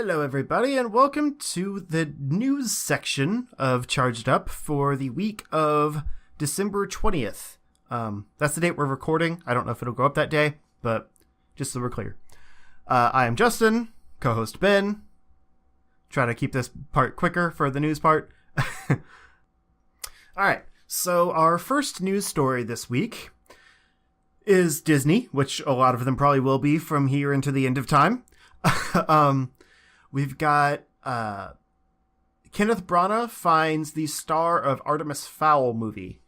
Hello, everybody, and welcome to the news section of Charged Up for the week of December 20th. That's the date we're recording. I don't know if it'll go up that day, but just so we're clear. I am Justin, co-host Ben. Try to keep this part quicker for the news part. All right, so our first news story this week is Disney, which a lot of them probably will be from here into the end of time. We've got Kenneth Branagh finds the star of Artemis Fowl movie.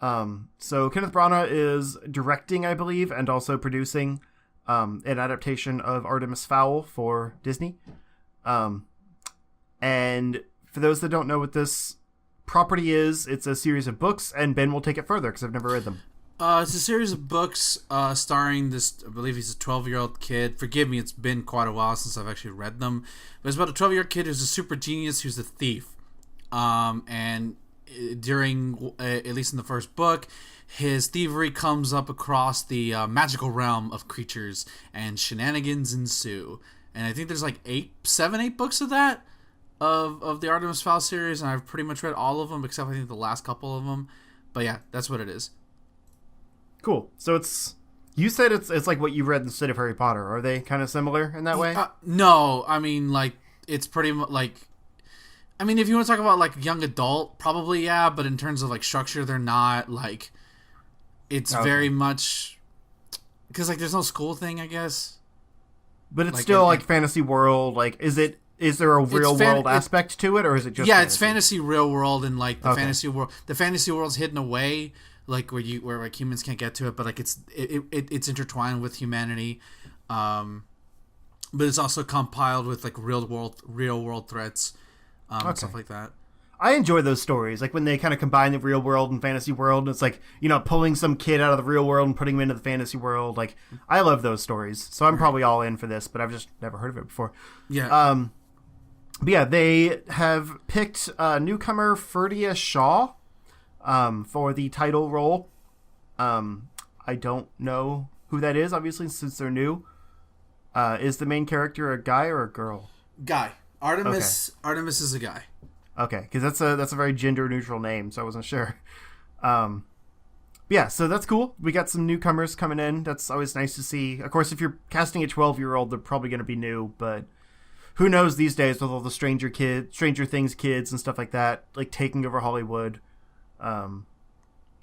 So Kenneth Branagh is directing, I believe, and also producing an adaptation of Artemis Fowl for Disney. And for those that don't know what this property is, it's a series of books, and Ben will take it further because I've never read them. It's a series of books starring this, I believe he's a 12-year-old kid. Forgive me, it's been quite a while since I've actually read them. But it's about a 12-year-old kid who's a super genius, who's a thief. And during, at least in the first book, his thievery comes up across the magical realm of creatures, and shenanigans ensue. And I think there's like 8 books of that, of the Artemis Fowl series, and I've pretty much read all of them, except I think the last couple of them. But yeah, that's what it is. Cool. So you said it's like what you read instead of Harry Potter. Are they kind of similar in that way? No, I mean, like, it's pretty much like, I mean, if you want to talk about like young adult, probably yeah, but in terms of like structure, they're not. Like, it's very much because like there's no school thing, I guess. But it's like, still like fantasy world. Like, is there a real world aspect to it, or is it just fantasy? It's fantasy real world, and like the fantasy world, the fantasy world's hidden away. Like where like humans can't get to it, but like it's intertwined with humanity, but it's also compiled with like real world threats, and stuff like that. I enjoy those stories, like when they kind of combine the real world and fantasy world. And it's like, you know, pulling some kid out of the real world and putting him into the fantasy world. Like, I love those stories, so I'm probably all in for this, but I've just never heard of it before. Yeah. But yeah, they have picked newcomer Ferdia Shaw. For the title role. I don't know who that is, obviously, since they're new. Is the main character a guy or a girl? Guy. Artemis is a guy. Okay, because that's a very gender neutral name, so I wasn't sure. Yeah, so that's cool. We got some newcomers coming in. That's always nice to see. Of course, if you're casting a 12-year-old, they're probably going to be new, but who knows these days with all the Stranger Things kids and stuff like that, like taking over Hollywood.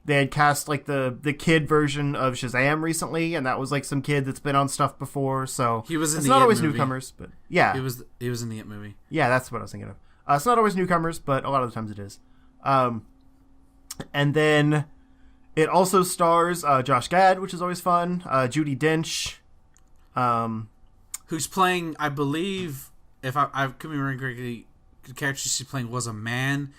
They had cast like the kid version of Shazam recently, and that was like some kid that's been on stuff before. So he was in it's the not It always movie. Newcomers, but yeah, he was in the It movie. Yeah, that's what I was thinking of. It's not always newcomers, but a lot of the times it is. And then it also stars Josh Gad, which is always fun. Judi Dench, who's playing, I believe, if I could be remembering correctly, the character she's playing was a man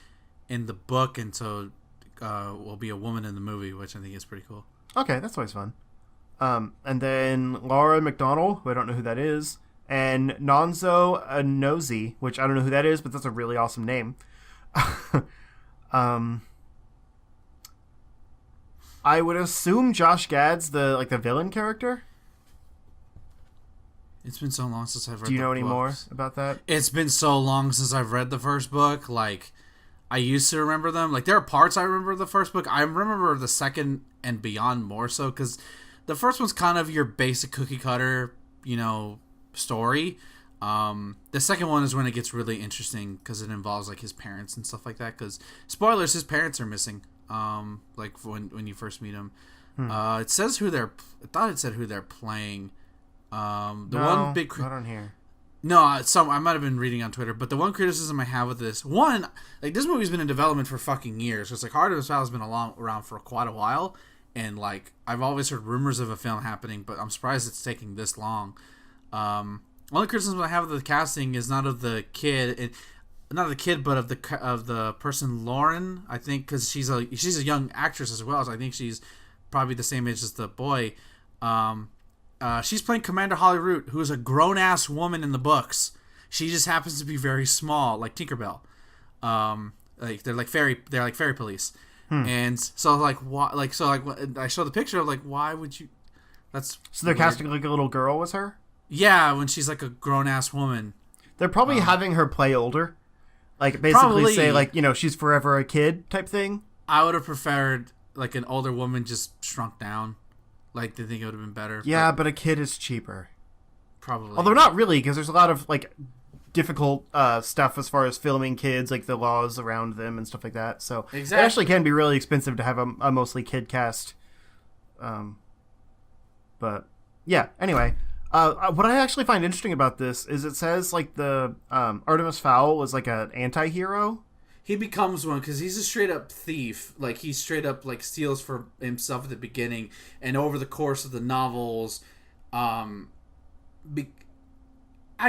in the book, and so will be a woman in the movie, which I think is pretty cool. Okay, that's always fun. And then Laura McDonnell, who I don't know who that is, and Nonso Anozie, which I don't know who that is, but that's a really awesome name. I would assume Josh Gad's the villain character. It's been so long since I've read. Do you know any more books. about that? It's been so long since I've read the first book. Like, I used to remember them. Like, there are parts I remember the first book. I remember the second and beyond more so, because the first one's kind of your basic cookie cutter, story. The second one is when it gets really interesting, because it involves like his parents and stuff like that. Because spoilers, his parents are missing. Like when you first meet him. It says who they're. I thought it said who they're playing. One big. Not on here. No, I might have been reading on Twitter, but the one criticism I have with this, this movie's been in development for fucking years. So it's like Artemis Fowl has been around for quite a while, and like I've always heard rumors of a film happening, but I'm surprised it's taking this long. Only criticism I have of the casting is not of the kid, but of the person Lauren. I think because she's a young actress as well, so I think she's probably the same age as the boy. She's playing Commander Holly Root, who is a grown-ass woman in the books. She just happens to be very small, like Tinkerbell. They're like fairy police. And so I show the picture of like, why would you? That's so they're weird. casting like a little girl as her. Yeah, when she's like a grown-ass woman. They're probably having her play older. Like, basically Probably. say, like, you know, she's forever a kid type thing. I would have preferred, like, an older woman just shrunk down. Like, they think it would have been better. Yeah, but a kid is cheaper. Probably. Although not really, because there's a lot of, like, difficult stuff as far as filming kids, like the laws around them and stuff like that. So It actually can be really expensive to have a mostly kid cast. But, yeah, anyway. What I actually find interesting about this is it says, like, the Artemis Fowl was, like, an anti-hero. He becomes one because he's a straight-up thief. Like, he straight up, like, steals for himself at the beginning. And over the course of the novels... Are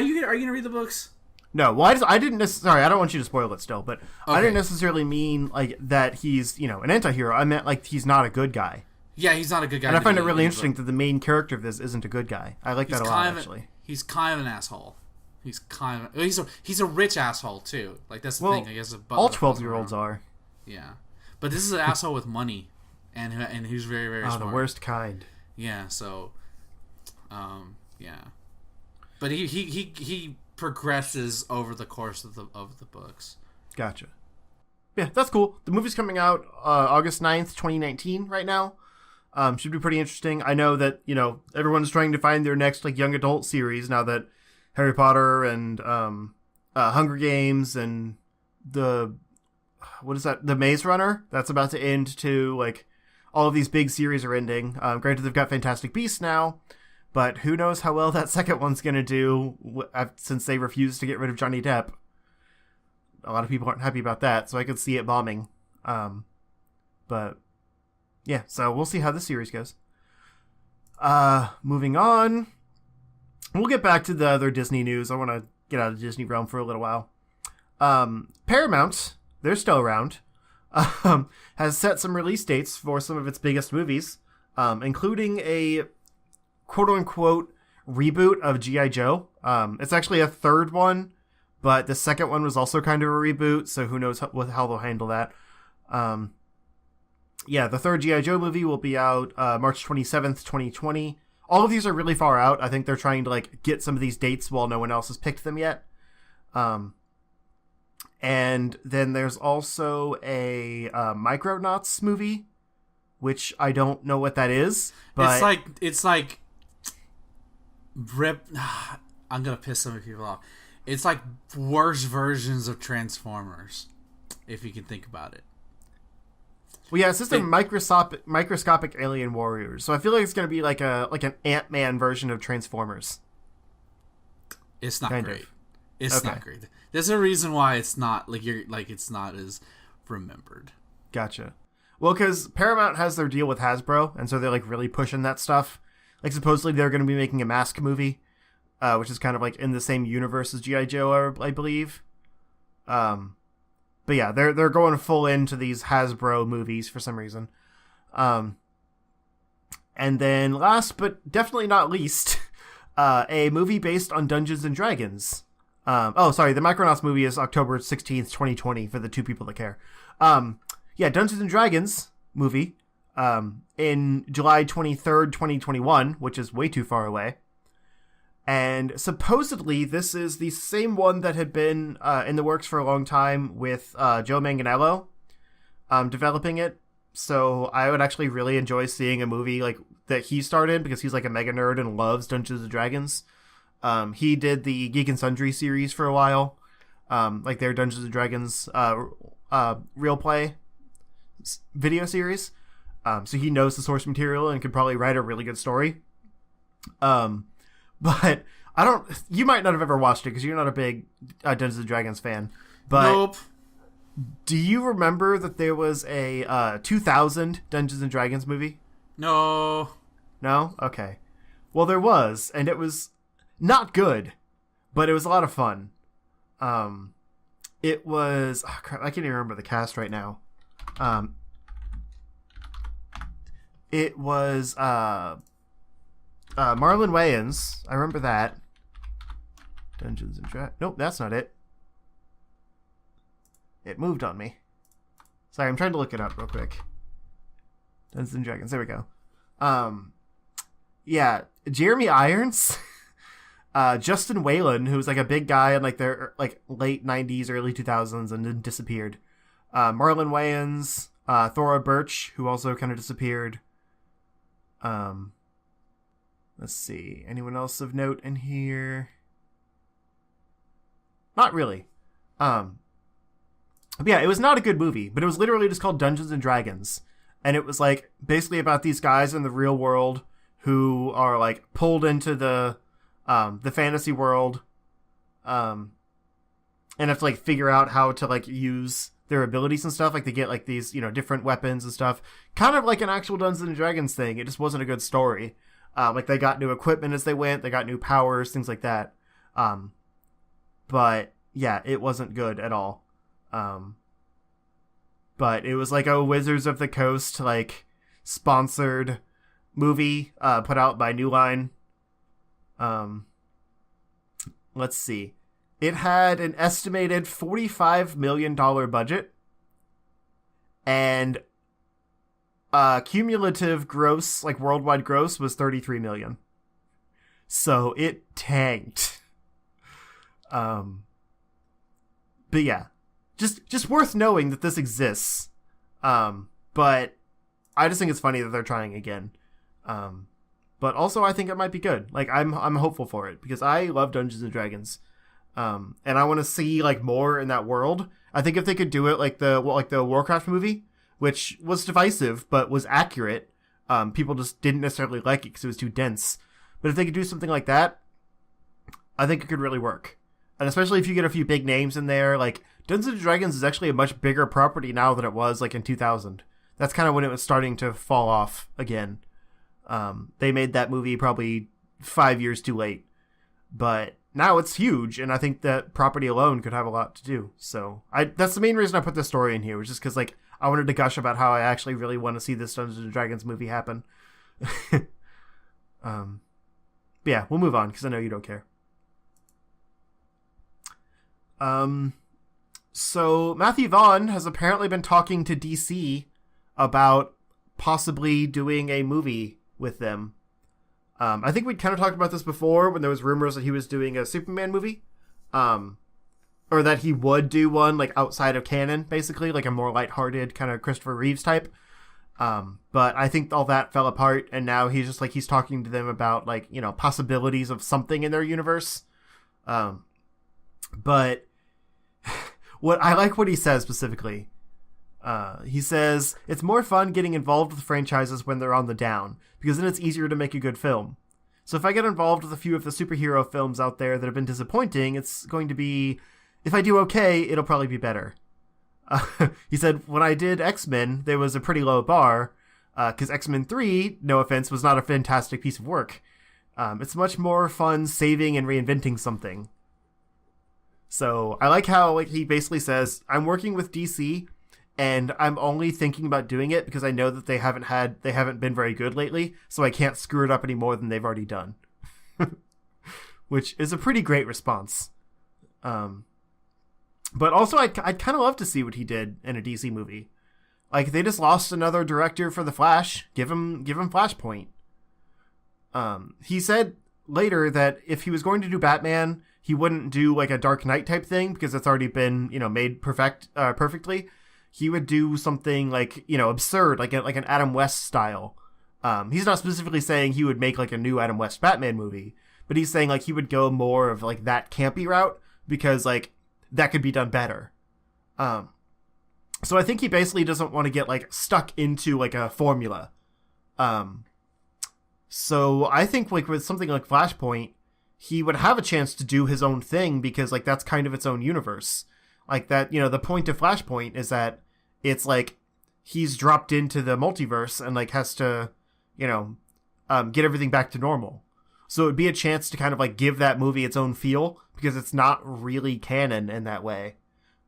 you gonna read the books? No, well, I didn't necessarily... I don't want you to spoil it still, but okay. I didn't necessarily mean, like, that he's, you know, an anti-hero. I meant, like, he's not a good guy. Yeah, he's not a good guy. And I find it really interesting that the main character of this isn't a good guy. I like that a lot, actually. He's kind of an asshole. He's a rich asshole, too. Like, that's the thing. I guess all 12-year-olds are. Yeah. But this is an asshole with money, and who's very, very smart. The worst kind. Yeah, so... yeah. But he progresses over the course of the books. Gotcha. Yeah, that's cool. The movie's coming out August 9th, 2019 right now. Should be pretty interesting. I know that, you know, everyone's trying to find their next, like, young adult series now that Harry Potter and Hunger Games and the Maze Runner, that's about to end too. Like, all of these big series are ending. Granted, they've got Fantastic Beasts now, but who knows how well that second one's going to do since they refused to get rid of Johnny Depp. A lot of people aren't happy about that, so I could see it bombing. But, yeah, so we'll see how the series goes. Moving on. We'll get back to the other Disney news. I want to get out of the Disney realm for a little while. Paramount, they're still around, has set some release dates for some of its biggest movies, including a quote-unquote reboot of G.I. Joe. It's actually a third one, but the second one was also kind of a reboot, so who knows how they'll handle that. Yeah, the third G.I. Joe movie will be out March 27th, 2020. All of these are really far out. I think they're trying to, like, get some of these dates while no one else has picked them yet. And then there's also a Micronauts movie, which I don't know what that is. But It's like I'm gonna piss some people off. It's like worse versions of Transformers, if you can think about it. Well, yeah, it's just a microscopic alien warriors. So I feel like it's going to be like an Ant-Man version of Transformers. It's not great. It's not great. There's a reason why it's not it's not as remembered. Gotcha. Well, because Paramount has their deal with Hasbro, and so they're, like, really pushing that stuff. Like, supposedly they're going to be making a Mask movie, which is kind of like in the same universe as G.I. Joe, I believe. But yeah, they're going full into these Hasbro movies for some reason. And then last but definitely not least, a movie based on Dungeons and Dragons. The Micronauts movie is October 16th, 2020 for the two people that care. Yeah, Dungeons and Dragons movie in July 23rd, 2021, which is way too far away. And supposedly, this is the same one that had been in the works for a long time with Joe Manganiello developing it. So I would actually really enjoy seeing a movie like that he started, because he's like a mega nerd and loves Dungeons and Dragons. He did the Geek and Sundry series for a while, like their Dungeons and Dragons real play video series. So he knows the source material and could probably write a really good story. But you might not have ever watched it because you're not a big Dungeons and Dragons fan. But nope. Do you remember that there was a 2000 Dungeons and Dragons movie? No. No? Okay. Well, there was, and it was not good, but it was a lot of fun. It was... Oh, crap, I can't even remember the cast right now. It was... Marlon Wayans. I remember that. Dungeons and Dragons. Nope, that's not it. It moved on me. Sorry, I'm trying to look it up real quick. Dungeons and Dragons. There we go. Yeah, Jeremy Irons Justin Whalen, who was like a big guy in like their like late 90s, early 2000s, and then disappeared. Marlon Wayans, Thora Birch, who also kind of disappeared. Let's see. Anyone else of note in here? Not really. But yeah, it was not a good movie, but it was literally just called Dungeons and Dragons. And it was like basically about these guys in the real world who are like pulled into the fantasy world, and have to like figure out how to like use their abilities and stuff. Like they get like these, different weapons and stuff, kind of like an actual Dungeons and Dragons thing. It just wasn't a good story. Like they got new equipment as they went, they got new powers, things like that. But yeah, it wasn't good at all. But it was like a Wizards of the Coast like sponsored movie put out by New Line. Let's see. It had an estimated $45 million budget, and cumulative gross, like worldwide gross, was $33 million. So it tanked. But yeah, just worth knowing that this exists. But I just think it's funny that they're trying again. But also I think it might be good. Like I'm hopeful for it because I love Dungeons and Dragons. And I want to see like more in that world. I think if they could do it like the Warcraft movie, which was divisive but was accurate, people just didn't necessarily like it because it was too dense. But if they could do something like that, I think it could really work. And especially if you get a few big names in there, like Dungeons and Dragons is actually a much bigger property now than it was like in 2000. That's kind of when it was starting to fall off again. They made that movie probably 5 years too late, but now it's huge, and I think that property alone could have a lot to do. So that's the main reason I put this story in here, was just because like I wanted to gush about how I actually really want to see this Dungeons and Dragons movie happen. But yeah, we'll move on because I know you don't care. So Matthew Vaughn has apparently been talking to DC about possibly doing a movie with them. I think we kind of talked about this before when there was rumors that he was doing a Superman movie, or that he would do one like outside of canon, basically like a more lighthearted kind of Christopher Reeves type. But I think all that fell apart, and now he's just like he's talking to them about like possibilities of something in their universe. But what he says specifically. He says, it's more fun getting involved with franchises when they're on the down, because then it's easier to make a good film. So if I get involved with a few of the superhero films out there that have been disappointing, it's going to be, if I do okay, it'll probably be better. He said, when I did X-Men, there was a pretty low bar, because X-Men 3, no offense, was not a fantastic piece of work. It's much more fun saving and reinventing something. So I like how he basically says, I'm working with DC, and I'm only thinking about doing it because I know that they haven't been very good lately, so I can't screw it up any more than they've already done. Which is a pretty great response. But also I'd kind of love to see what he did in a DC movie. Like, they just lost another director for The Flash. Give him Flashpoint. He said later that if he was going to do Batman, he wouldn't do like a Dark Knight type thing because it's already been, made perfectly. He would do something like, absurd, like an Adam West style. He's not specifically saying he would make like a new Adam West Batman movie, but he's saying like he would go more of like that campy route because like that could be done better. So I think he basically doesn't want to get like stuck into like a formula. So I think like with something like Flashpoint, he would have a chance to do his own thing because like that's kind of its own universe. Like that, the point of Flashpoint is that it's like he's dropped into the multiverse and like has to, get everything back to normal. So it would be a chance to kind of like give that movie its own feel because it's not really canon in that way.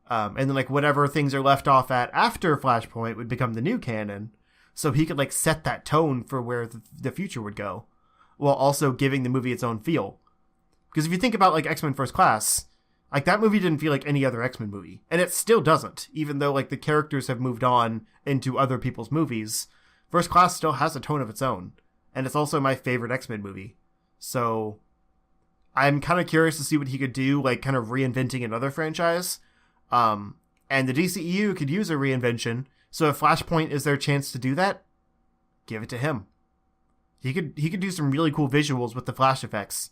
And then like whatever things are left off at after Flashpoint would become the new canon. So he could like set that tone for where the future would go while also giving the movie its own feel. Because if you think about like X-Men First Class, like that movie didn't feel like any other X-Men movie. And it still doesn't, even though like the characters have moved on into other people's movies. First Class still has a tone of its own. And it's also my favorite X-Men movie. So I'm kind of curious to see what he could do, like kind of reinventing another franchise. And the DCEU could use a reinvention. So if Flashpoint is their chance to do that, give it to him. He could do some really cool visuals with the flash effects.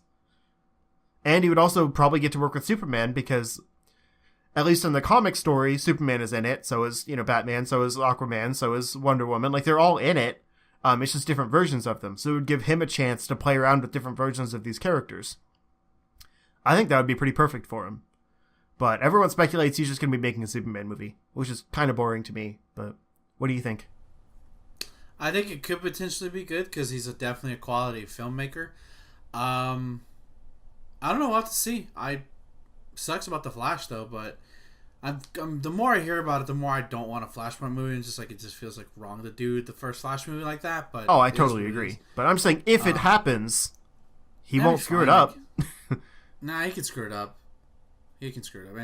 And he would also probably get to work with Superman because, at least in the comic story, Superman is in it. So is, Batman, so is Aquaman, so is Wonder Woman. Like, they're all in it. It's just different versions of them. So it would give him a chance to play around with different versions of these characters. I think that would be pretty perfect for him. But everyone speculates he's just going to be making a Superman movie, which is kind of boring to me. But what do you think? I think it could potentially be good because he's definitely a quality filmmaker. I don't know. We'll have to see. Sucks about the Flash though, but the more I hear about it, the more I don't want a Flashpoint movie. And it just feels like wrong to do the first Flash movie like that. But I totally agree. But I'm saying if it happens, he won't screw it up. Nah, he can screw it up. He can screw it up.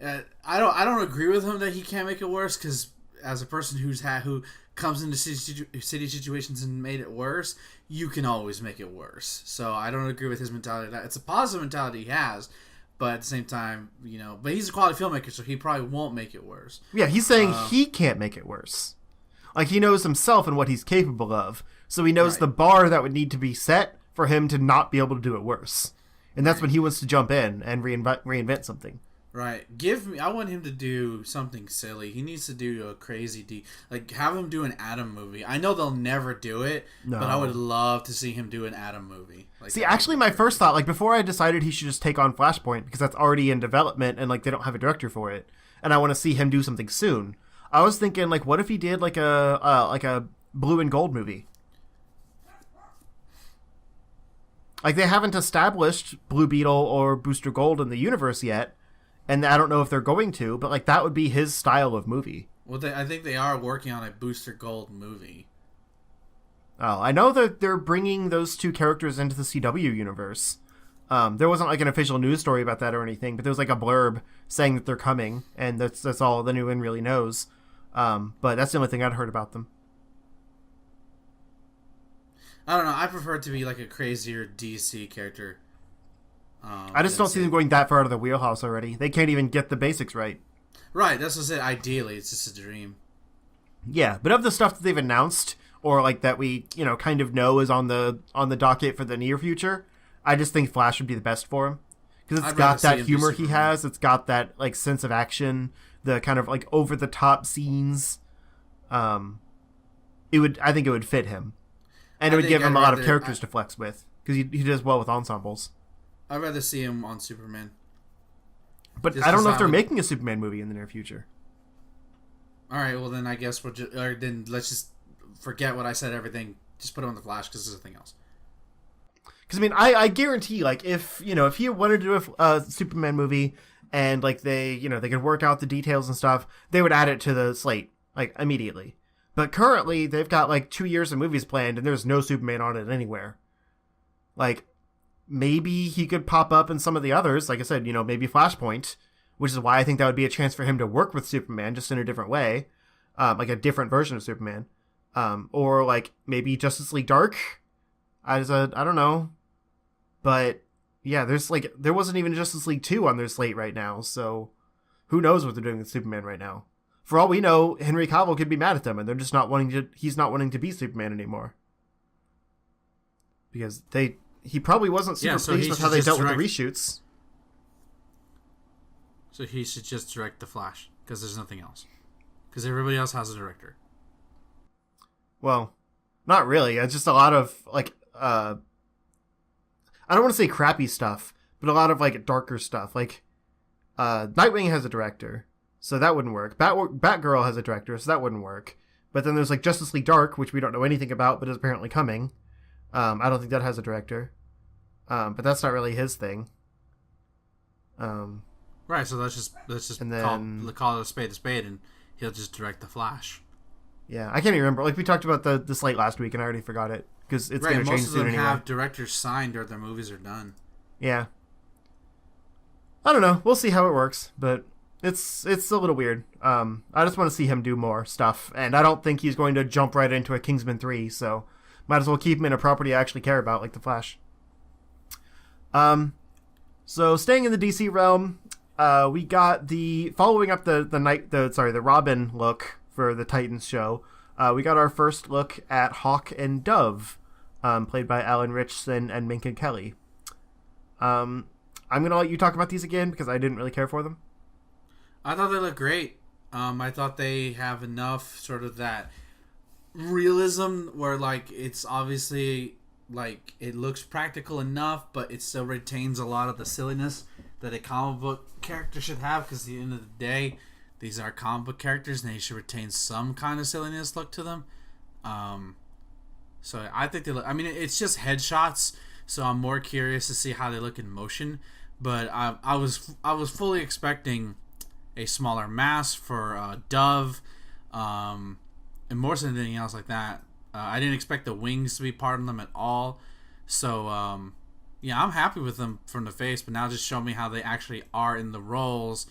And I don't agree with him that he can't make it worse because as a person who comes into city situations and made it worse, you can always make it worse. So I don't agree with his mentality. It's a positive mentality he has, but at the same time, but he's a quality filmmaker, so he probably won't make it worse. Yeah, he's saying he can't make it worse. Like, he knows himself and what he's capable of, so he knows the bar that would need to be set for him to not be able to do it worse. And that's when he wants to jump in and reinvent something. Right. I want him to do something silly. He needs to do a crazy have him do an Atom movie. I know they'll never do it, but I would love to see him do an Atom movie. Actually, my first thought, before I decided he should just take on Flashpoint, because that's already in development and, they don't have a director for it, and I want to see him do something soon, I was thinking, what if he did, a Blue and Gold movie? They haven't established Blue Beetle or Booster Gold in the universe yet, and I don't know if they're going to, but, that would be his style of movie. Well, I think they are working on a Booster Gold movie. Oh, I know that they're bringing those two characters into the CW universe. There wasn't, an official news story about that or anything, but there was, a blurb saying that they're coming, and that's all anyone really knows. But that's the only thing I'd heard about them. I don't know. I prefer it to be a crazier DC character. I just don't see them going that far out of the wheelhouse already. They can't even get the basics right. Right, that's what I said. Ideally, it's just a dream. Yeah, but of the stuff that they've announced, or that we kind of know is on the docket for the near future, I just think Flash would be the best for him because it's got that humor he has. It's got that sense of action, the kind of over the top scenes. I think it would fit him. And it would give him a lot of characters to flex with, because he does well with ensembles. I'd rather see him on Superman. But I don't know if they're making a Superman movie in the near future. Alright, well then I guess then let's just forget what I said, everything. Just put it on the Flash, because there's nothing else. Because, I guarantee, if he wanted to do a Superman movie, and, they could work out the details and stuff, they would add it to the slate, immediately. But currently, they've got, 2 years of movies planned, and there's no Superman on it anywhere. Maybe he could pop up in some of the others. Like I said, maybe Flashpoint, which is why I think that would be a chance for him to work with Superman, just in a different way. A different version of Superman. Or, maybe Justice League Dark. I don't know. But, yeah, there wasn't even Justice League 2 on their slate right now, so who knows what they're doing with Superman right now. For all we know, Henry Cavill could be mad at them, and they're just he's not wanting to be Superman anymore. Because he probably wasn't super pleased with how they dealt with the reshoots. So he should just direct The Flash, because there's nothing else. Because everybody else has a director. Well, not really. It's just a lot of, I don't want to say crappy stuff, but a lot of, darker stuff. Nightwing has a director. So that wouldn't work. Batgirl has a director, so that wouldn't work. But then there's Justice League Dark, which we don't know anything about, but is apparently coming. I don't think that has a director. But that's not really his thing. Right, so let's just call it a spade, and he'll just direct The Flash. Yeah, I can't even remember. We talked about the slate last week, and I already forgot it because it's going to change soon anyway. Most of them have directors signed or their movies are done. Yeah. I don't know. We'll see how it works, but it's a little weird. I just want to see him do more stuff, and I don't think he's going to jump right into a Kingsman 3, so might as well keep him in a property I actually care about, like The Flash. So staying in the DC realm, we got following up the Robin look for the Titans show. We got our first look at Hawk and Dove, played by Alan Ritchson and Minka Kelly. I'm gonna let you talk about these again because I didn't really care for them. I thought they looked great. I thought they have enough sort of that realism where like it's obviously like it looks practical enough, but it still retains a lot of the silliness that a comic book character should have, because at the end of the day these are comic book characters and they should retain some kind of silliness look to them. So I think they look, I mean, it's just headshots, so I'm more curious to see how they look in motion, but I was fully expecting a smaller mask for Dove, and more than anything else like that. I didn't expect the wings to be part of them at all. So, yeah, I'm happy with them from the face, but now just show me how they actually are in the roles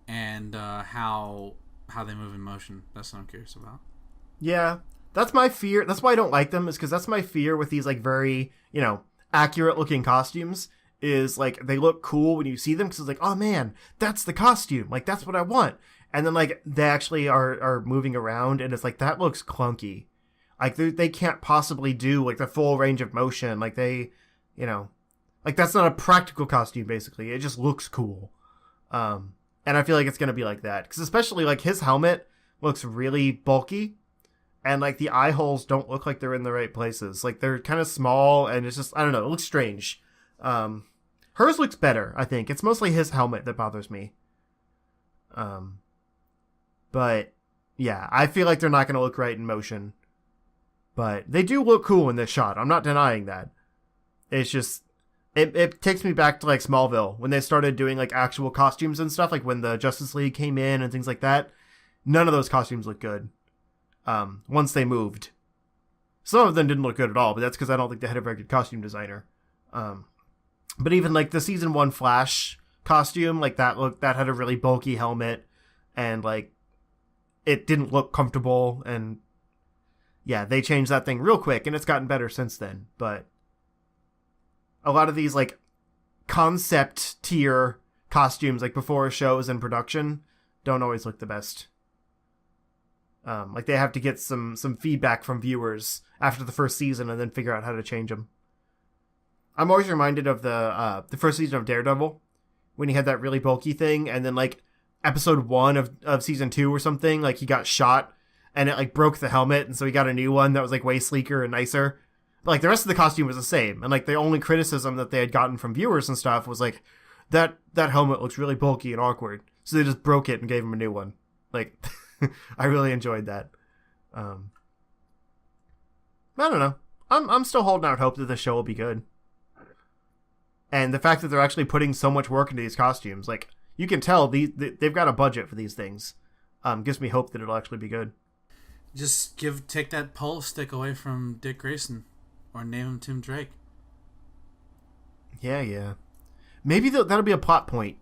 and how they move in motion. That's what I'm curious about. Yeah, that's my fear. That's why I don't like them, is because that's my fear with these, like, very, accurate-looking costumes, is, like, they look cool when you see them, because it's like, oh, man, that's the costume. Like, that's what I want. And then, like, they actually are moving around, and it's like, that looks clunky. Like, they can't possibly do, like, the full range of motion. Like, they, like, that's not a practical costume, basically. It just looks cool. And I feel like it's going to be like that. Because especially, like, his helmet looks really bulky. And, like, the eye holes don't look like they're in the right places. Like, they're kind of small, and it's just, I don't know, it looks strange. Hers looks better, I think. It's mostly his helmet that bothers me. But, yeah, I feel like they're not going to look right in motion. But they do look cool in this shot. I'm not denying that. It's just, it takes me back to, like, Smallville, when they started doing, like, actual costumes and stuff, like when the Justice League came in and things like that. None of those costumes look good. Once they moved. Some of them didn't look good at all, but that's because I don't think they had a very good costume designer. But even, like, the season 1 Flash costume, like, that had a really bulky helmet, and, like, it didn't look comfortable, and yeah, they changed that thing real quick, and it's gotten better since then. But a lot of these, like, concept tier costumes, like, before shows and production, don't always look the best. Like, they have to get some feedback from viewers after the first season and then figure out how to change them. I'm always reminded of the first season of Daredevil, when he had that really bulky thing, and then, like, episode 1 of season 2 or something, like, he got shot, and it, like, broke the helmet, and so he got a new one that was, like, way sleeker and nicer. But, like, the rest of the costume was the same, and, like, the only criticism that they had gotten from viewers and stuff was, like, that helmet looks really bulky and awkward, so they just broke it and gave him a new one. Like, I really enjoyed that. I don't know. I'm still holding out hope that the show will be good. And the fact that they're actually putting so much work into these costumes, like, you can tell they've got a budget for these things. Gives me hope that it'll actually be good. Just take that pole stick away from Dick Grayson, or name him Tim Drake. Yeah. Maybe that'll be a plot point.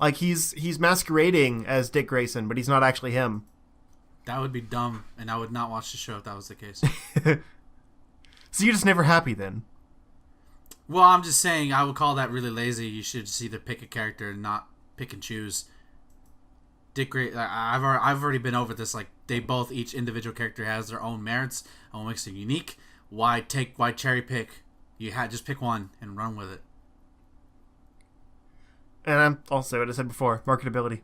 Like, he's masquerading as Dick Grayson, but he's not actually him. That would be dumb, and I would not watch the show if that was the case. So you're just never happy then? Well, I'm just saying, I would call that really lazy. You should just either pick a character and not pick and choose. Dick Grayson, I've already been over this. Like, each individual character has their own merits and what makes them unique. Why cherry pick? Just pick one and run with it. And I'm also what I said before, marketability.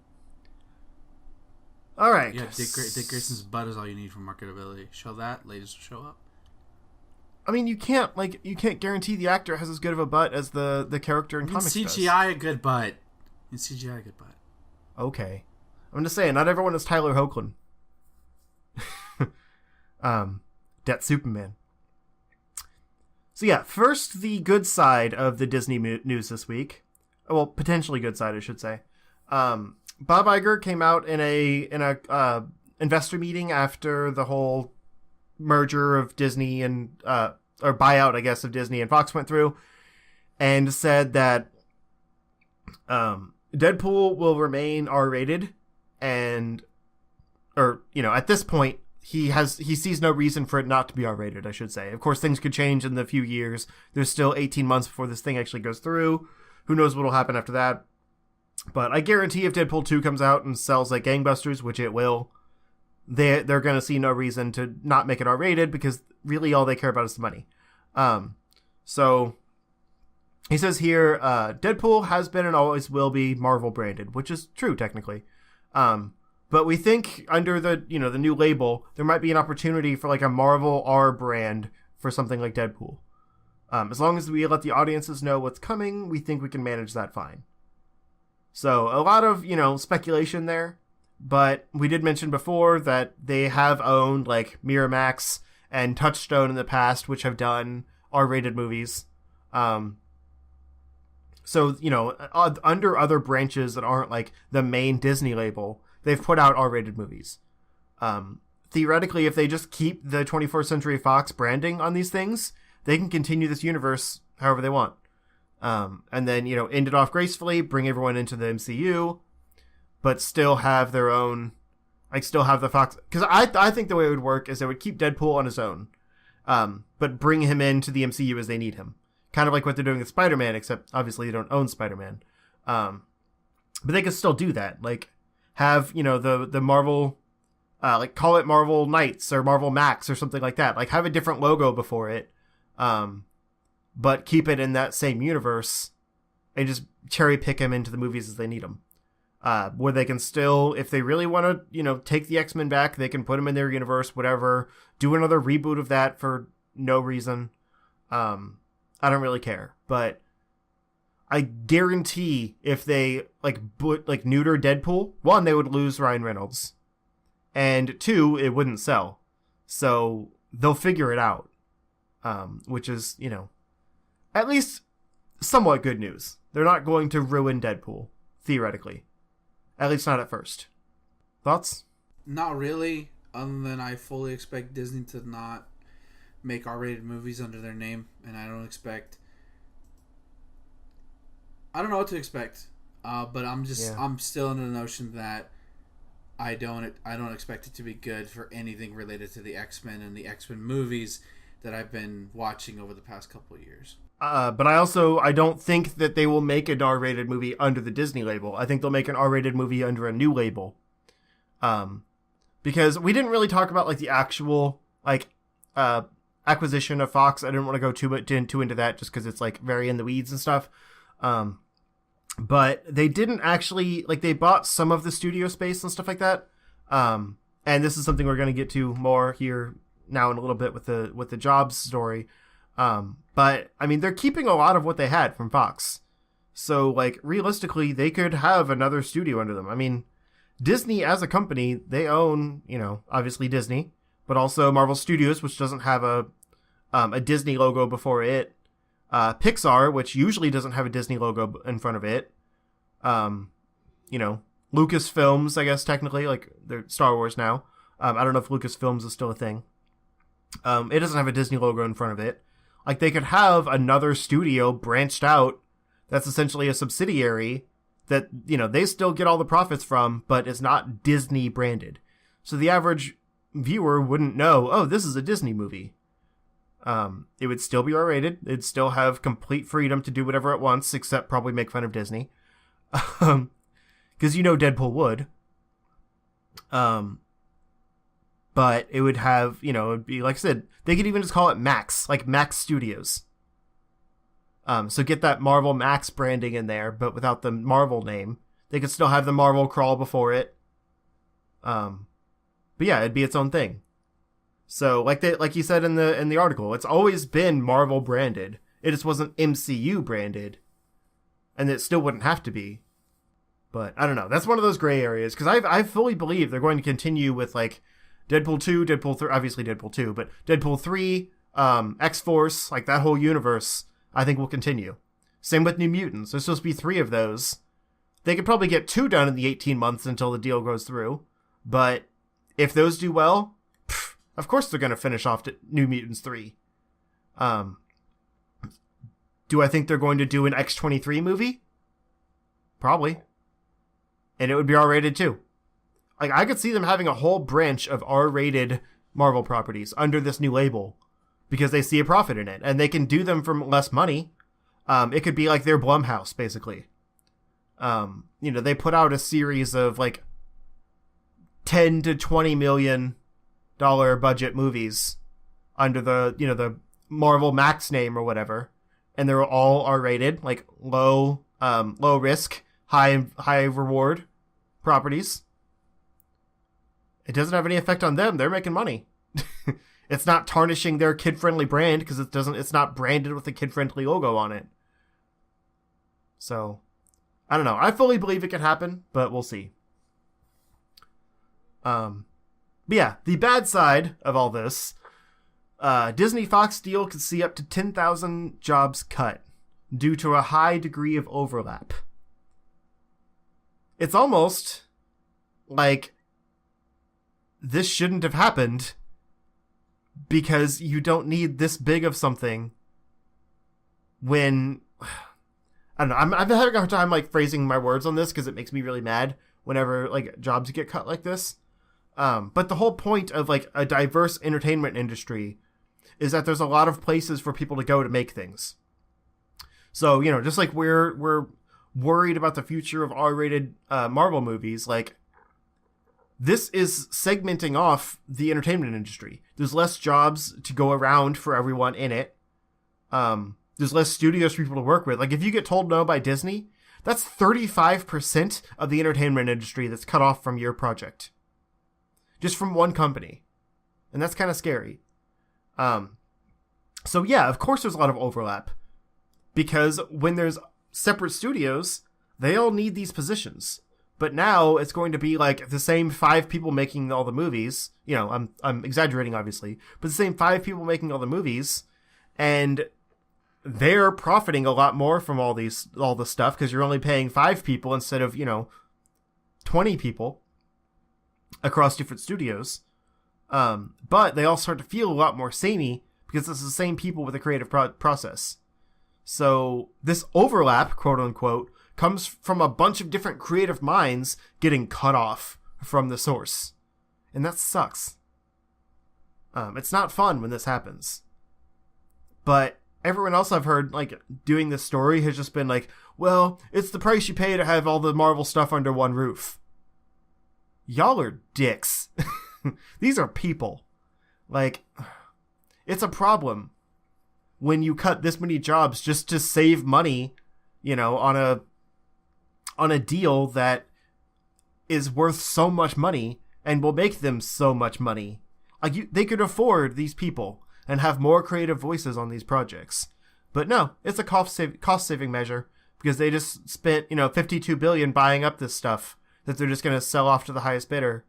All right. Yeah, Dick Grayson's butt is all you need for marketability. Show that, ladies will show up. I mean, you can't guarantee the actor has as good of a butt as the character in comics does. CGI a good butt. Okay. I'm just saying, not everyone is Tyler Hoechlin. That's Superman. So yeah, first the good side of the Disney news this week. Well, potentially good side, I should say. Bob Iger came out in a investor meeting after the whole merger of Disney and or buyout, I guess, of Disney and Fox went through, and said that Deadpool will remain R-rated, at this point he sees no reason for it not to be R-rated, I should say. Of course, things could change in the few years. There's still 18 months before this thing actually goes through. Who knows what will happen after that. But I guarantee if Deadpool 2 comes out and sells like gangbusters, which it will, they're going to see no reason to not make it R-rated, because really all they care about is the money. So he says here, Deadpool has been and always will be Marvel branded, which is true technically. But we think under the new label, there might be an opportunity for like a Marvel R brand for something like Deadpool. As long as we let the audiences know what's coming, we think we can manage that fine. So a lot of, speculation there, but we did mention before that they have owned like Miramax and Touchstone in the past, which have done R-rated movies. So, under other branches that aren't like the main Disney label, they've put out R-rated movies. Theoretically, if they just keep the 21st Century Fox branding on these things, they can continue this universe however they want. And then, end it off gracefully, bring everyone into the MCU, but still have their own, still have the Fox. Because I think the way it would work is they would keep Deadpool on his own, but bring him into the MCU as they need him. Kind of like what they're doing with Spider-Man, except obviously they don't own Spider-Man. But they can still do that. Like, have, the Marvel, call it Marvel Knights or Marvel Max or something like that. Like, have a different logo before it. But keep it in that same universe and just cherry pick him into the movies as they need them. Where they can still, if they really want to, take the X-Men back, they can put them in their universe, whatever, do another reboot of that for no reason. I don't really care, but I guarantee if they neuter Deadpool, one, they would lose Ryan Reynolds, and two, it wouldn't sell. So they'll figure it out. Which is, at least somewhat good news. They're not going to ruin Deadpool, theoretically. At least not at first. Thoughts? Not really, other than I fully expect Disney to not make R-rated movies under their name, and I don't know what to expect. But I'm still under the notion that I don't expect it to be good for anything related to the X-Men and the X-Men movies that I've been watching over the past couple of years. But I don't think that they will make an R-rated movie under the Disney label. I think they'll make an R-rated movie under a new label. Because we didn't really talk about the actual acquisition of Fox. I didn't want to go too into that just because it's very in the weeds and stuff. But they didn't actually they bought some of the studio space and stuff like that. And this is something we're going to get to more here now in a little bit with the Jobs story. But I mean, they're keeping a lot of what they had from Fox. So realistically, they could have another studio under them. I mean, Disney as a company, they own, obviously Disney, but also Marvel Studios, which doesn't have a Disney logo before it. Pixar, which usually doesn't have a Disney logo in front of it. Lucasfilms, I guess technically, they're Star Wars now. I don't know if Lucasfilms is still a thing. It doesn't have a Disney logo in front of it. They could have another studio branched out that's essentially a subsidiary that, they still get all the profits from, but it's not Disney branded. So the average viewer wouldn't know, oh, this is a Disney movie. It would still be R-rated. It'd still have complete freedom to do whatever it wants, except probably make fun of Disney. Because Deadpool would. But it would have, it would be, like I said, they could even just call it Max, Max Studios. So get that Marvel Max branding in there, but without the Marvel name. They could still have the Marvel crawl before it. But yeah, it'd be its own thing. So like you said in the article, it's always been Marvel branded. It just wasn't MCU branded. And it still wouldn't have to be. But I don't know. That's one of those gray areas. Because I fully believe they're going to continue with Deadpool 2, Deadpool 3, obviously Deadpool 2, but Deadpool 3, X-Force, that whole universe, I think will continue. Same with New Mutants. There's supposed to be 3 of those. They could probably get 2 done in the 18 months until the deal goes through. But if those do well, of course they're going to finish off New Mutants 3. Do I think they're going to do an X-23 movie? Probably. And it would be R-rated too. I could see them having a whole branch of R-rated Marvel properties under this new label because they see a profit in it, and they can do them for less money. It could be like their Blumhouse, basically. They put out a series of like $10 to $20 million budget movies under the Marvel Max name or whatever, and they're all R-rated, like low risk, high reward properties. It doesn't have any effect on them. They're making money. It's not tarnishing their kid-friendly brand because it's not branded with a kid-friendly logo on it. So, I don't know. I fully believe it could happen, but we'll see. But yeah, the bad side of all this, Disney Fox deal could see up to 10,000 jobs cut due to a high degree of overlap. It's almost like this shouldn't have happened because you don't need this big of something when... I don't know. I'm having a hard time like phrasing my words on this because it makes me really mad whenever like jobs get cut like this. But the whole point of like a diverse entertainment industry is that there's a lot of places for people to go to make things. So, just like we're worried about the future of R-rated Marvel movies, like this is segmenting off the entertainment industry. There's less jobs to go around for everyone in it. There's less studios for people to work with. Like if you get told no by Disney, that's 35% of the entertainment industry that's cut off from your project. Just from one company. And that's kind of scary. So yeah, of course there's a lot of overlap. Because when there's separate studios, they all need these positions. But now it's going to be like the same 5 people making all the movies. I'm exaggerating obviously, but the same 5 people making all the movies, and they're profiting a lot more from all the stuff because you're only paying 5 people instead of 20 people across different studios. But they all start to feel a lot more samey because it's the same people with a creative process. So this overlap, quote unquote, comes from a bunch of different creative minds getting cut off from the source. And that sucks. It's not fun when this happens. But everyone else I've heard, like, doing this story has just been like, well, it's the price you pay to have all the Marvel stuff under one roof. Y'all are dicks. These are people. Like, it's a problem when you cut this many jobs just to save money, on a deal that is worth so much money and will make them so much money. Like they could afford these people and have more creative voices on these projects. But no, it's a cost-saving measure because they just spent, $52 billion buying up this stuff that they're just going to sell off to the highest bidder.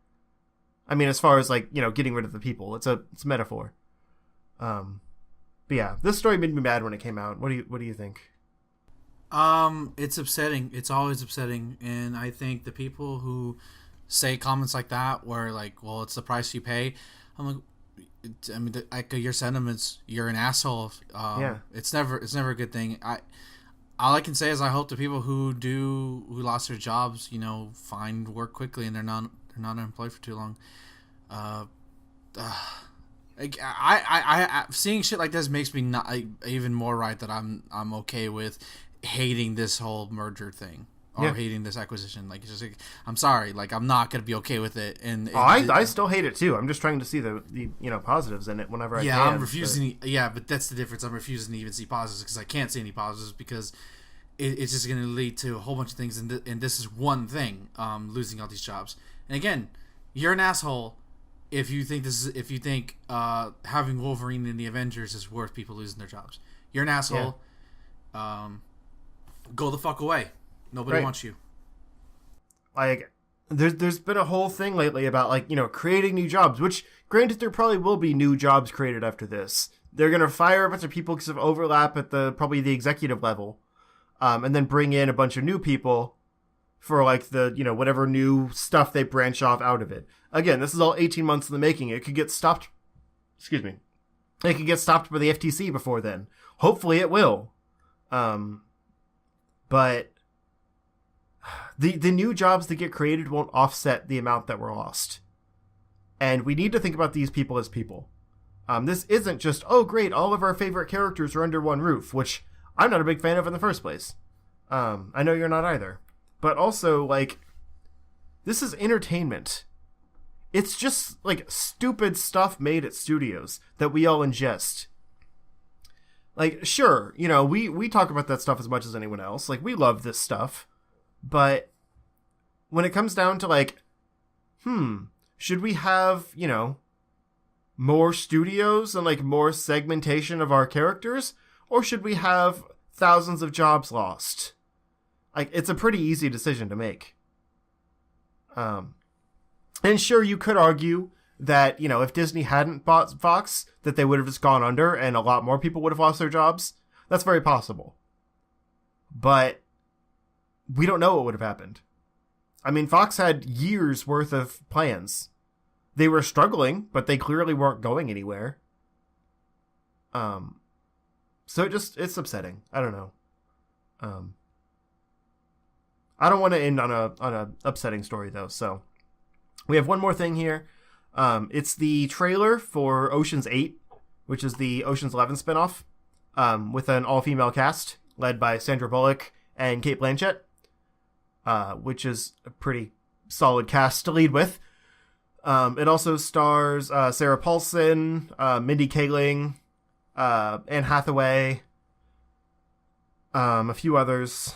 I mean, as far as like, getting rid of the people, it's a metaphor. But yeah, this story made me mad when it came out. What do you think? It's upsetting. It's always upsetting. And I think the people who say comments like that where like, well, it's the price you pay. I'm like, your sentiments, you're an asshole. Yeah. It's never a good thing. All I can say is I hope the people who lost their jobs, find work quickly and they're not unemployed for too long. I seeing shit like this makes me not even more right that I'm okay with hating this whole merger thing or hating this acquisition. Like, it's just like, I'm sorry, like I'm not gonna be okay with it. And I still hate it too. I'm just trying to see the positives in it whenever I can. Yeah, I'm refusing. But that's the difference. I'm refusing to even see positives because I can't see any positives because it's just gonna lead to a whole bunch of things. And this is one thing. Losing all these jobs. And again, you're an asshole if you think having Wolverine in the Avengers is worth people losing their jobs. You're an asshole. Yeah. Go the fuck away. Nobody wants you. Like, there's been a whole thing lately about like, creating new jobs, which granted there probably will be new jobs created after this. They're going to fire a bunch of people because of overlap at probably the executive level. And then bring in a bunch of new people for like the, whatever new stuff they branch off out of it. Again, this is all 18 months in the making. It could get stopped. Excuse me. It could get stopped by the FTC before then. Hopefully it will. But the new jobs that get created won't offset the amount that were lost. And we need to think about these people as people. This isn't just, oh, great, all of our favorite characters are under one roof, which I'm not a big fan of in the first place. I know you're not either. But also, like, this is entertainment. It's just, like, stupid stuff made at studios that we all ingest. Like, sure, you know, we talk about that stuff as much as anyone else. Like, we love this stuff. But when it comes down to, like, should we have, you know, more studios and, like, more segmentation of our characters? Or should we have thousands of jobs lost? Like, it's a pretty easy decision to make. And sure, you could argue that, you know, if Disney hadn't bought Fox, that they would have just gone under and a lot more people would have lost their jobs. That's very possible. But we don't know what would have happened. I mean, Fox had years worth of plans. They were struggling, but they clearly weren't going anywhere. So it's upsetting. I don't know. I don't want to end on a upsetting story though. So we have one more thing here. It's the trailer for Ocean's 8, which is the Ocean's 11 spinoff, with an all-female cast led by Sandra Bullock and Cate Blanchett, which is a pretty solid cast to lead with. It also stars Sarah Paulson, Mindy Kaling, Anne Hathaway, a few others.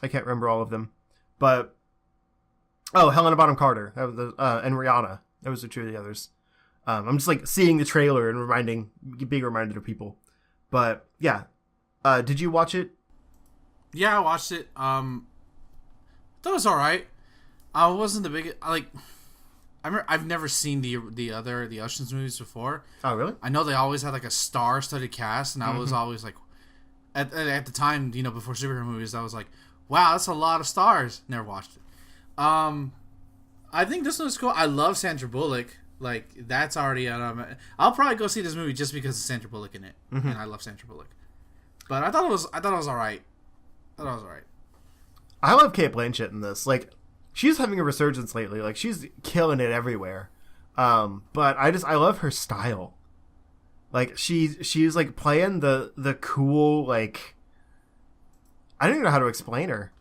I can't remember all of them, but Helena Bonham Carter, that was and Rihanna. Those are two of the others. I'm just like seeing the trailer and being reminded of people. But yeah, did you watch it? Yeah, I watched it. That was all right. I wasn't the biggest I've never seen the Ocean's movies before. Oh, really? I know they always had like a star-studded cast, and I was always like, at the time, you know, before superhero movies, I was like, wow, that's a lot of stars. Never watched it. I think this one's cool. I love Sandra Bullock. Like, that's already I'll probably go see this movie just because of Sandra Bullock in it, and I love Sandra Bullock. But I thought it was all right. I love Cate Blanchett in this. Like, she's having a resurgence lately. Like, she's killing it everywhere. But I love her style. Like, she's like playing the cool, like, I don't even know how to explain her.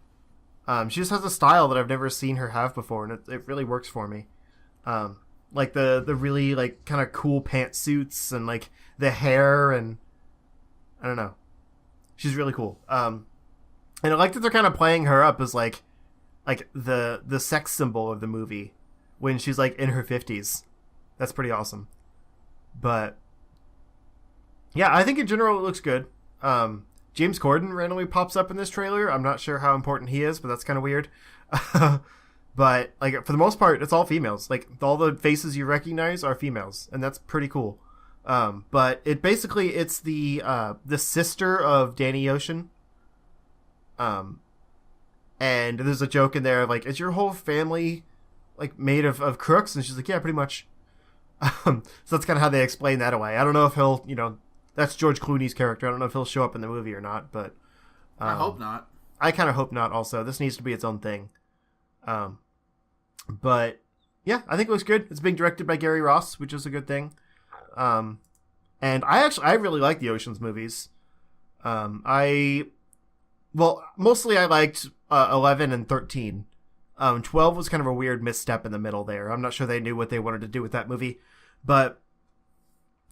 She just has a style that I've never seen her have before, and it really works for me. Like the really like kind of cool pantsuits and like the hair, and I don't know. She's really cool. And I like that they're kind of playing her up as like the sex symbol of the movie when she's like in her 50s. That's pretty awesome. But yeah, I think in general it looks good. James Corden randomly pops up in this trailer. I'm not sure how important he is, but that's kind of weird. But like for the most part, it's all females. Like all the faces you recognize are females, and that's pretty cool. But it's the sister of Danny Ocean. And there's a joke in there like, is your whole family like made of crooks? And she's like, yeah, pretty much. So that's kind of how they explain that away. I don't know if he'll, you know, that's George Clooney's character. I don't know if he'll show up in the movie or not, but I hope not. I kind of hope not also. This needs to be its own thing. But yeah, I think it looks good. It's being directed by Gary Ross, which is a good thing. And I really like the Ocean's movies. Mostly I liked 11 and 13. 12 was kind of a weird misstep in the middle there. I'm not sure they knew what they wanted to do with that movie, but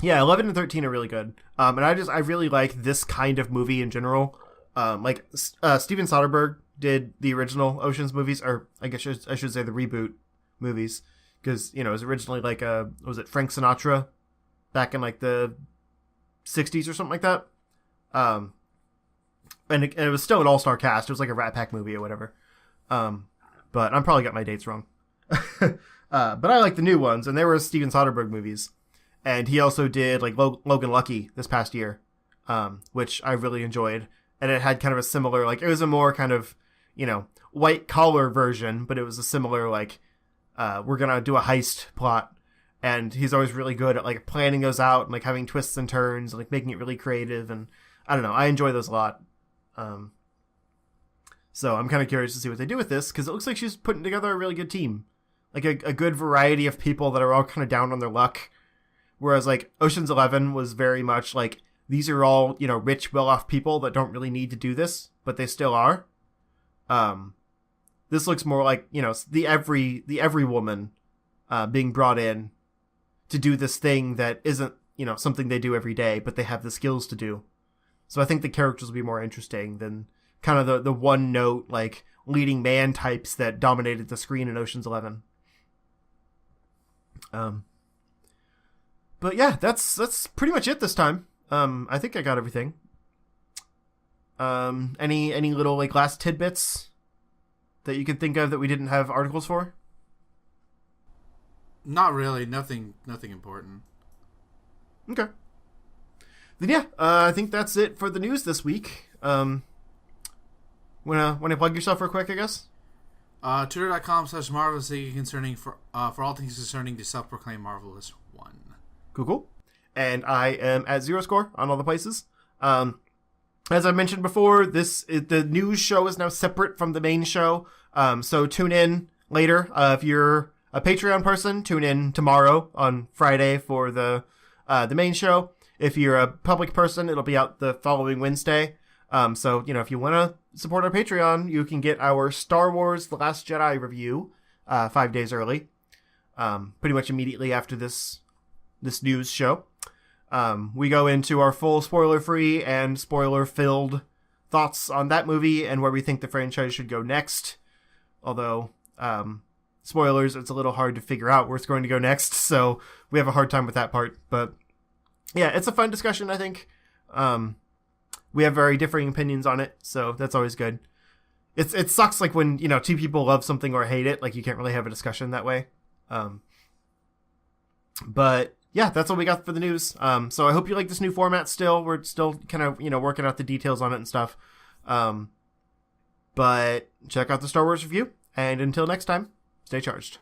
yeah, 11 and 13 are really good. And I really like this kind of movie in general. Steven Soderbergh did the original Ocean's movies, or I guess I should say the reboot movies, because, you know, it was originally like was it Frank Sinatra back in like the 60s or something like that. And it was still an all-star cast. It was like a Rat Pack movie or whatever. But I'm probably got my dates wrong. But I like the new ones, and they were Steven Soderbergh movies. And he also did like Logan Lucky this past year, which I really enjoyed. And it had kind of a similar, like, it was a more kind of, you know, white collar version, but it was a similar, like, we're going to do a heist plot. And he's always really good at like planning those out and like having twists and turns and like making it really creative. And I don't know, I enjoy those a lot. So I'm kind of curious to see what they do with this, because it looks like she's putting together a really good team. like a good variety of people that are all kind of down on their luck. Whereas like Ocean's 11 was very much like, these are all, you know, rich, well-off people that don't really need to do this, but they still are. This looks more like, you know, the every woman being brought in to do this thing that isn't, you know, something they do every day, but they have the skills to do. So I think the characters will be more interesting than kind of the one note, like, leading man types that dominated the screen in Ocean's 11. But yeah, that's pretty much it this time. I think I got everything. Any little like last tidbits that you can think of that we didn't have articles for? Not really. Nothing important. Okay. Then yeah, I think that's it for the news this week. Wanna plug yourself real quick, I guess? Twitter.com/Marvelous concerning for all things concerning the self-proclaimed Marvelous One. Cool. And I am at Zero Score on all the places. As I mentioned before, the news show is now separate from the main show. So tune in later. If you're a Patreon person, tune in tomorrow on Friday for the main show. If you're a public person, it'll be out the following Wednesday. So, you know, if you want to support our Patreon, you can get our Star Wars The Last Jedi review 5 days early. Pretty much immediately after this news show. We go into our full spoiler-free and spoiler-filled thoughts on that movie and where we think the franchise should go next. Although, spoilers, it's a little hard to figure out where it's going to go next, so we have a hard time with that part. But yeah, it's a fun discussion, I think. We have very differing opinions on it, so that's always good. It sucks like when, you know, two people love something or hate it, like you can't really have a discussion that way. But yeah, that's all we got for the news. So I hope you like this new format still. We're still kind of, you know, working out the details on it and stuff. But check out the Star Wars review, and until next time, stay charged.